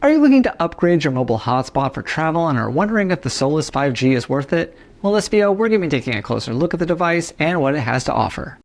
Are you looking to upgrade your mobile hotspot for travel and are wondering if the Solis 5G is worth it? Well, in this video, we're going to be taking a closer look at the device and what it has to offer.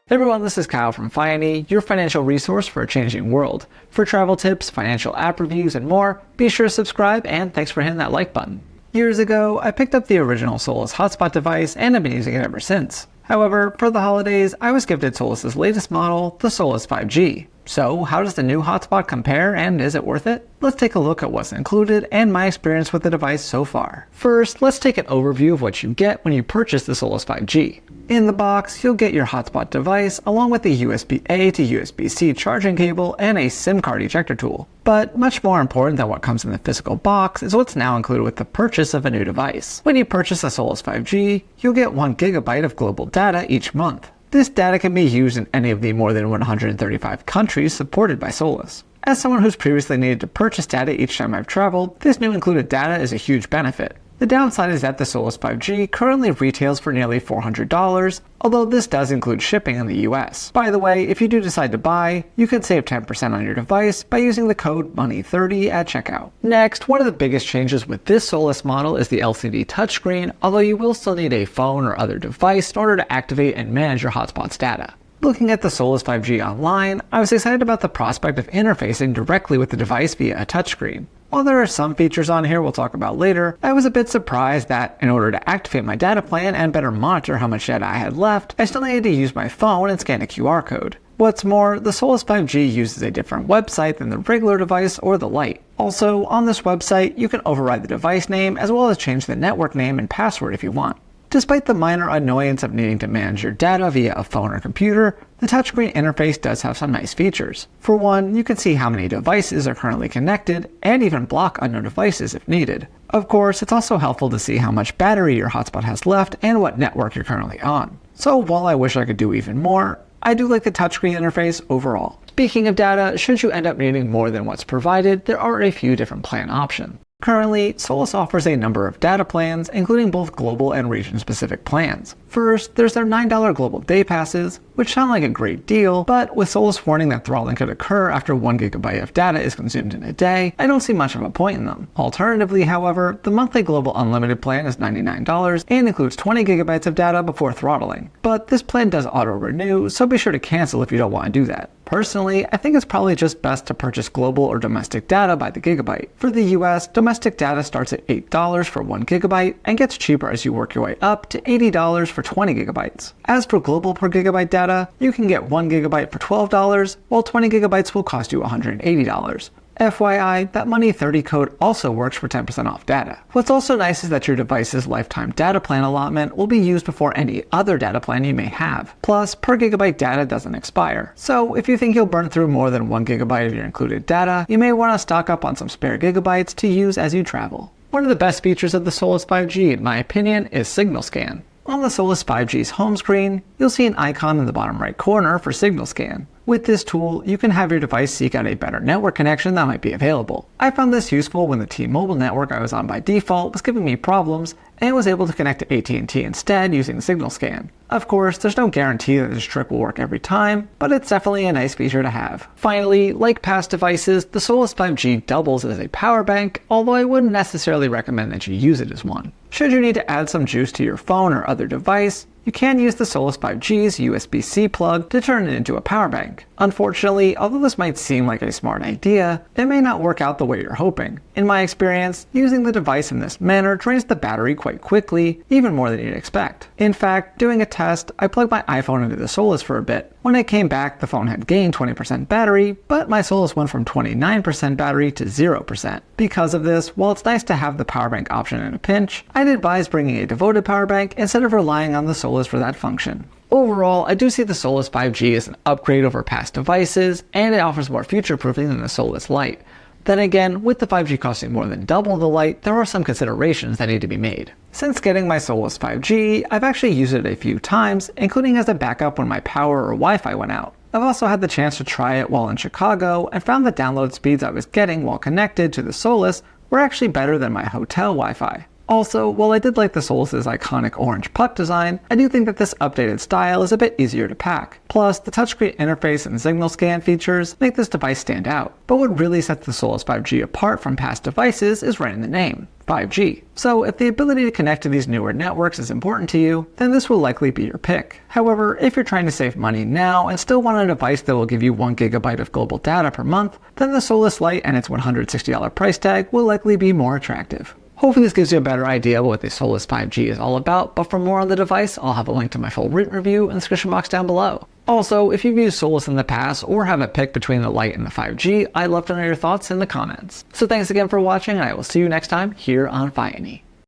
Hey everyone, this is Kyle from Fiany, your financial resource for a changing world. For travel tips, financial app reviews, and more, be sure to subscribe and thanks for hitting that like button. Years ago, I picked up the original Solis hotspot device and have been using it ever since. However, for the holidays, I was gifted Solis' latest model, the Solis 5G. So, how does the new hotspot compare and is it worth it? Let's take a look at what's included and my experience with the device so far. First, let's take an overview of what you get when you purchase the Solis 5G. In the box, you'll get your hotspot device along with a USB-A to USB-C charging cable and a SIM card ejector tool. But much more important than what comes in the physical box is what's now included with the purchase of a new device. When you purchase a Solis 5G, you'll get 1 GB of global data each month. This data can be used in any of the more than 135 countries supported by Solis. As someone who's previously needed to purchase data each time I've traveled, this new included data is a huge benefit. The downside is that the Solis 5G currently retails for nearly $400, although this does include shipping in the US. By the way, if you do decide to buy, you can save 10% on your device by using the code MONEY30 at checkout. Next, one of the biggest changes with this Solis model is the LCD touchscreen, although you will still need a phone or other device in order to activate and manage your hotspot's data. Looking at the Solis 5G online, I was excited about the prospect of interfacing directly with the device via a touchscreen. While there are some features on here we'll talk about later, I was a bit surprised that, in order to activate my data plan and better monitor how much data I had left, I still needed to use my phone and scan a QR code. What's more, the Solis 5G uses a different website than the regular device or the Lite. Also, on this website, you can override the device name as well as change the network name and password if you want. Despite the minor annoyance of needing to manage your data via a phone or computer, the touchscreen interface does have some nice features. For one, you can see how many devices are currently connected, and even block unknown devices if needed. Of course, it's also helpful to see how much battery your hotspot has left and what network you're currently on. So while I wish I could do even more, I do like the touchscreen interface overall. Speaking of data, should you end up needing more than what's provided, there are a few different plan options. Currently, Solis offers a number of data plans, including both global and region-specific plans. First, there's their $9 global day passes, which sound like a great deal, but with Solis warning that throttling could occur after 1 GB of data is consumed in a day, I don't see much of a point in them. Alternatively, however, the monthly global unlimited plan is $99 and includes 20 GB of data before throttling. But this plan does auto-renew, so be sure to cancel if you don't want to do that. Personally, I think it's probably just best to purchase global or domestic data by the gigabyte. For the US, domestic data starts at $8 for 1 GB and gets cheaper as you work your way up to $80 for 20 GB. As for global per gigabyte data, you can get 1 GB for $12, while 20 GB will cost you $180. FYI, that MONEY30 code also works for 10% off data. What's also nice is that your device's lifetime data plan allotment will be used before any other data plan you may have. Plus, per gigabyte data doesn't expire. So if you think you'll burn through more than 1 GB of your included data, you may want to stock up on some spare gigabytes to use as you travel. One of the best features of the Solis 5G, in my opinion, is Signal Scan. On the Solis 5G's home screen, you'll see an icon in the bottom right corner for Signal Scan. With this tool, you can have your device seek out a better network connection that might be available. I found this useful when the T-Mobile network I was on by default was giving me problems, and was able to connect to AT&T instead using Signal Scan. Of course, there's no guarantee that this trick will work every time, but it's definitely a nice feature to have. Finally, like past devices, the Solis 5G doubles as a power bank, although I wouldn't necessarily recommend that you use it as one. Should you need to add some juice to your phone or other device, you can use the Solis 5G's USB-C plug to turn it into a power bank. Unfortunately, although this might seem like a smart idea, it may not work out the way you're hoping. In my experience, using the device in this manner drains the battery quite quickly, even more than you'd expect. In fact, doing a test, I plugged my iPhone into the Solis for a bit. When it came back, the phone had gained 20% battery, but my Solis went from 29% battery to 0%. Because of this, while it's nice to have the power bank option in a pinch, I'd advise bringing a devoted power bank instead of relying on the Solis for that function. Overall, I do see the Solis 5G as an upgrade over past devices, and it offers more future-proofing than the Solis Lite. Then again, with the 5G costing more than double the Lite, there are some considerations that need to be made. Since getting my Solis 5G, I've actually used it a few times, including as a backup when my power or Wi-Fi went out. I've also had the chance to try it while in Chicago, and found the download speeds I was getting while connected to the Solis were actually better than my hotel Wi-Fi. Also, while I did like the Solis' iconic orange puck design, I do think that this updated style is a bit easier to pack. Plus, the touchscreen interface and signal scan features make this device stand out. But what really sets the Solis 5G apart from past devices is right in the name, 5G. So if the ability to connect to these newer networks is important to you, then this will likely be your pick. However, if you're trying to save money now and still want a device that will give you 1 GB of global data per month, then the Solis Lite and its $160 price tag will likely be more attractive. Hopefully this gives you a better idea of what the Solis 5G is all about, but for more on the device, I'll have a link to my full written review in the description box down below. Also, if you've used Solis in the past or have a pick between the Lite and the 5G, I'd love to know your thoughts in the comments. So thanks again for watching, and I will see you next time here on Fiany.